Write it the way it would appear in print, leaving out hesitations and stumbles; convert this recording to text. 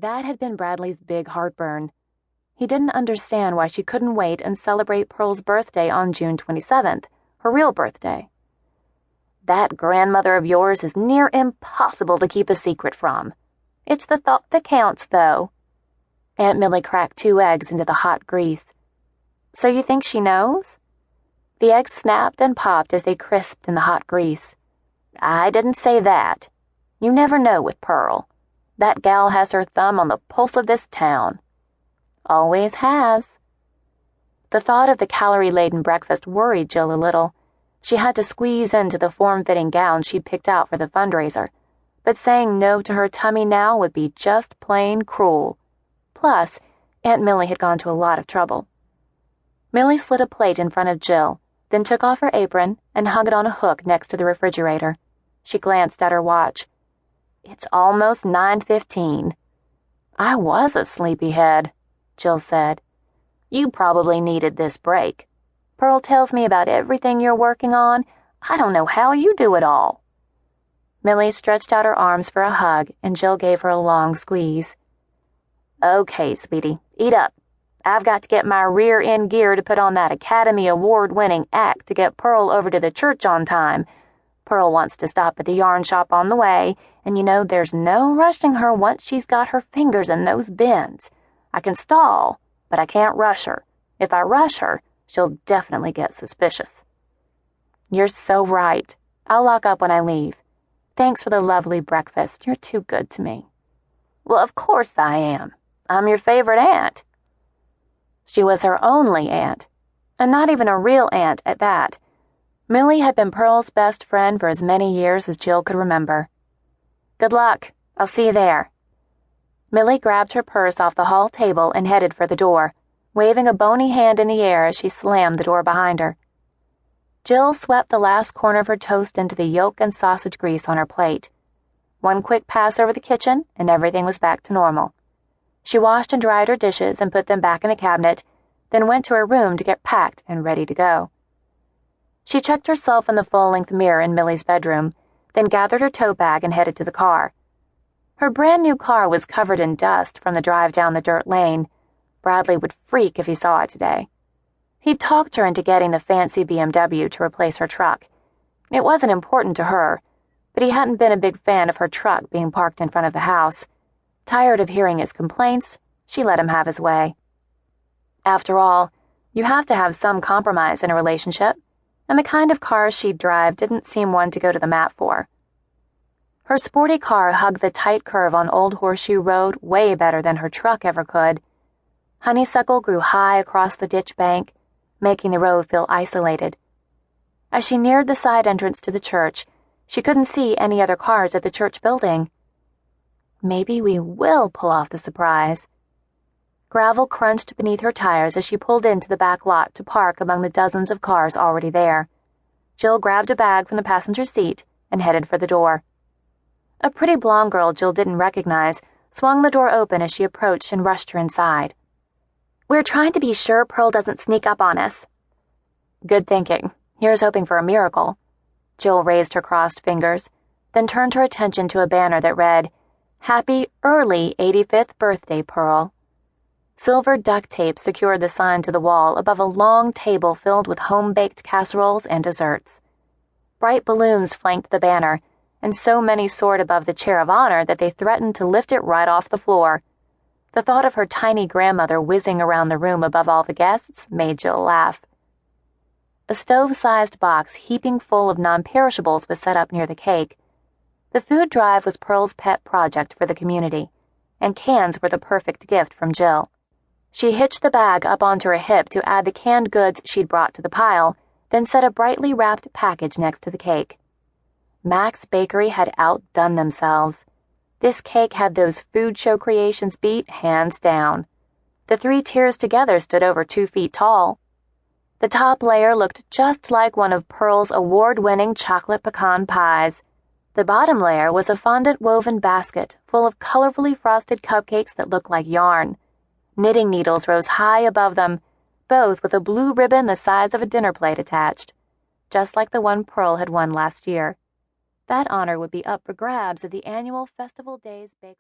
That had been Bradley's big heartburn. He didn't understand why she couldn't wait and celebrate Pearl's birthday on June 27th, her real birthday. That grandmother of yours is near impossible to keep a secret from. It's the thought that counts, though. Aunt Millie cracked 2 eggs into the hot grease. So you think she knows? The eggs snapped and popped as they crisped in the hot grease. I didn't say that. You never know with Pearl. That gal has her thumb on the pulse of this town. Always has. The thought of the calorie-laden breakfast worried Jill a little. She had to squeeze into the form-fitting gown she'd picked out for the fundraiser, but saying no to her tummy now would be just plain cruel. Plus, Aunt Millie had gone to a lot of trouble. Millie slid a plate in front of Jill, then took off her apron and hung it on a hook next to the refrigerator. She glanced at her watch. It's almost 9:15. I was a sleepyhead, Jill said. You probably needed this break. Pearl tells me about everything you're working on. I don't know how you do it all. Millie stretched out her arms for a hug, and Jill gave her a long squeeze. Okay, sweetie, eat up. I've got to get my rear end gear to put on that Academy Award-winning act to get Pearl over to the church on time. Pearl wants to stop at the yarn shop on the way, and you know there's no rushing her once she's got her fingers in those bins. I can stall, but I can't rush her. If I rush her, she'll definitely get suspicious. You're so right. I'll lock up when I leave. Thanks for the lovely breakfast. You're too good to me. Well, of course I am. I'm your favorite aunt. She was her only aunt, and not even a real aunt at that. Millie had been Pearl's best friend for as many years as Jill could remember. Good luck. I'll see you there. Millie grabbed her purse off the hall table and headed for the door, waving a bony hand in the air as she slammed the door behind her. Jill swept the last corner of her toast into the yolk and sausage grease on her plate. One quick pass over the kitchen, and everything was back to normal. She washed and dried her dishes and put them back in the cabinet, then went to her room to get packed and ready to go. She checked herself in the full-length mirror in Millie's bedroom, then gathered her tote bag and headed to the car. Her brand-new car was covered in dust from the drive down the dirt lane. Bradley would freak if he saw it today. He'd talked her into getting the fancy BMW to replace her truck. It wasn't important to her, but he hadn't been a big fan of her truck being parked in front of the house. Tired of hearing his complaints, she let him have his way. After all, you have to have some compromise in a relationship, and the kind of car she'd drive didn't seem one to go to the mat for. Her sporty car hugged the tight curve on Old Horseshoe Road way better than her truck ever could. Honeysuckle grew high across the ditch bank, making the road feel isolated. As she neared the side entrance to the church, she couldn't see any other cars at the church building. Maybe we will pull off the surprise. Gravel crunched beneath her tires as she pulled into the back lot to park among the dozens of cars already there. Jill grabbed a bag from the passenger seat and headed for the door. A pretty blonde girl Jill didn't recognize swung the door open as she approached and rushed her inside. We're trying to be sure Pearl doesn't sneak up on us. Good thinking. Here's hoping for a miracle. Jill raised her crossed fingers, then turned her attention to a banner that read, Happy early 85th birthday, Pearl. Silver duct tape secured the sign to the wall above a long table filled with home-baked casseroles and desserts. Bright balloons flanked the banner, and so many soared above the chair of honor that they threatened to lift it right off the floor. The thought of her tiny grandmother whizzing around the room above all the guests made Jill laugh. A stove-sized box heaping full of non-perishables was set up near the cake. The food drive was Pearl's pet project for the community, and cans were the perfect gift from Jill. She hitched the bag up onto her hip to add the canned goods she'd brought to the pile, then set a brightly wrapped package next to the cake. Mac's Bakery had outdone themselves. This cake had those food show creations beat hands down. The 3 tiers together stood over 2 feet tall. The top layer looked just like one of Pearl's award-winning chocolate pecan pies. The bottom layer was a fondant woven basket full of colorfully frosted cupcakes that looked like yarn. Knitting needles rose high above them, both with a blue ribbon the size of a dinner plate attached, just like the one Pearl had won last year. That honor would be up for grabs at the annual Festival Days Bake-Off.